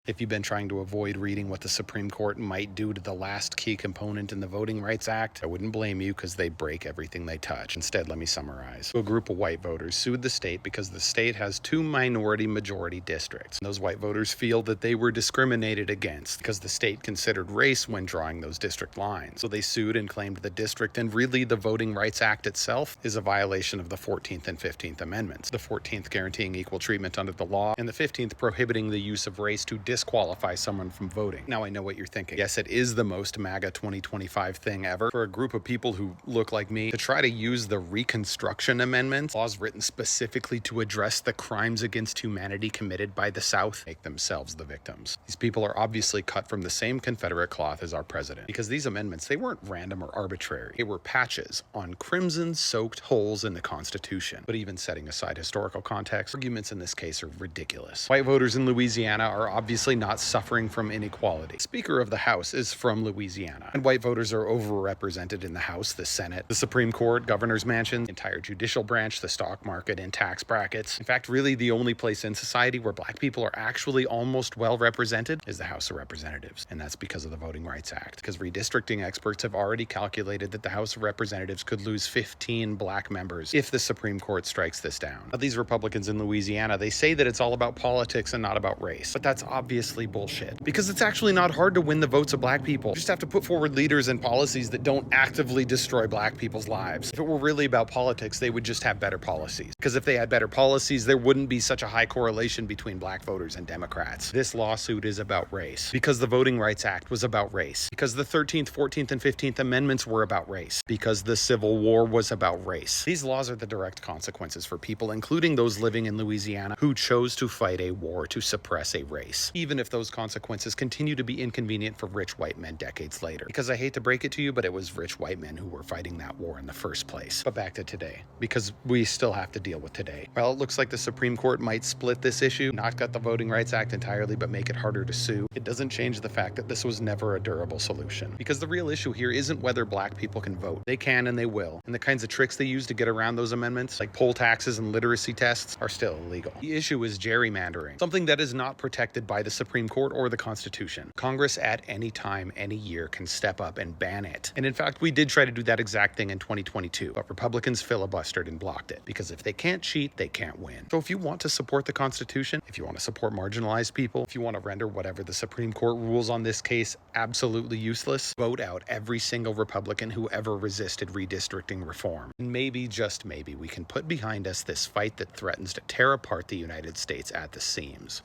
If you've been trying to avoid reading what the Supreme Court might do to the last key component in the Voting Rights Act, I wouldn't blame you because they break everything they touch. Instead, let me summarize. A group of white voters sued the state because the state has two minority-majority districts. Those white voters feel that they were discriminated against because the state considered race when drawing those district lines. So they sued and claimed the district, and really the Voting Rights Act itself, is a violation of the 14th and 15th Amendments. The 14th guaranteeing equal treatment under the law, and the 15th prohibiting the use of race to disqualify someone from voting. Now I know what you're thinking. Yes, it is the most MAGA 2025 thing ever for a group of people who look like me to try to use the Reconstruction Amendment, laws written specifically to address the crimes against humanity committed by the South, make themselves the victims. These people are obviously cut from the same Confederate cloth as our president, because these amendments, they weren't random or arbitrary. They were patches on crimson-soaked holes in the Constitution. But even setting aside historical context, arguments in this case are ridiculous. White voters in Louisiana are obviously not suffering from inequality. Speaker of the House is from Louisiana, and white voters are overrepresented in the House, the Senate, the Supreme Court, governor's mansion, the entire judicial branch, the stock market, and tax brackets. In fact, really the only place in society where black people are actually almost well represented is the House of Representatives, and that's because of the Voting Rights Act. Because redistricting experts have already calculated that the House of Representatives could lose 15 black members if the Supreme Court strikes this down. Now, these Republicans in Louisiana, they say that it's all about politics and not about race, but that's obviously bullshit. Because it's actually not hard to win the votes of black people. You just have to put forward leaders and policies that don't actively destroy black people's lives. If it were really about politics, they would just have better policies. Because if they had better policies, there wouldn't be such a high correlation between black voters and Democrats. This lawsuit is about race. Because the Voting Rights Act was about race. Because the 13th, 14th, and 15th Amendments were about race. Because the Civil War was about race. These laws are the direct consequences for people, including those living in Louisiana, who chose to fight a war to suppress a race. Even if those consequences continue to be inconvenient for rich white men decades later. Because I hate to break it to you, but it was rich white men who were fighting that war in the first place. But back to today, because we still have to deal with today. Well, it looks like the Supreme Court might split this issue, not cut the Voting Rights Act entirely, but make it harder to sue. It doesn't change the fact that this was never a durable solution. Because the real issue here isn't whether black people can vote. They can and they will. And the kinds of tricks they use to get around those amendments, like poll taxes and literacy tests, are still illegal. The issue is gerrymandering, something that is not protected by the Supreme Court or the Constitution. Congress at any time, any year, can step up and ban it. And in fact, we did try to do that exact thing in 2022, but Republicans filibustered and blocked it. Because if they can't cheat, they can't win. So if you want to support the Constitution, if you want to support marginalized people, if you want to render whatever the Supreme Court rules on this case absolutely useless, vote out every single Republican who ever resisted redistricting reform. And maybe, just maybe, we can put behind us this fight that threatens to tear apart the United States at the seams.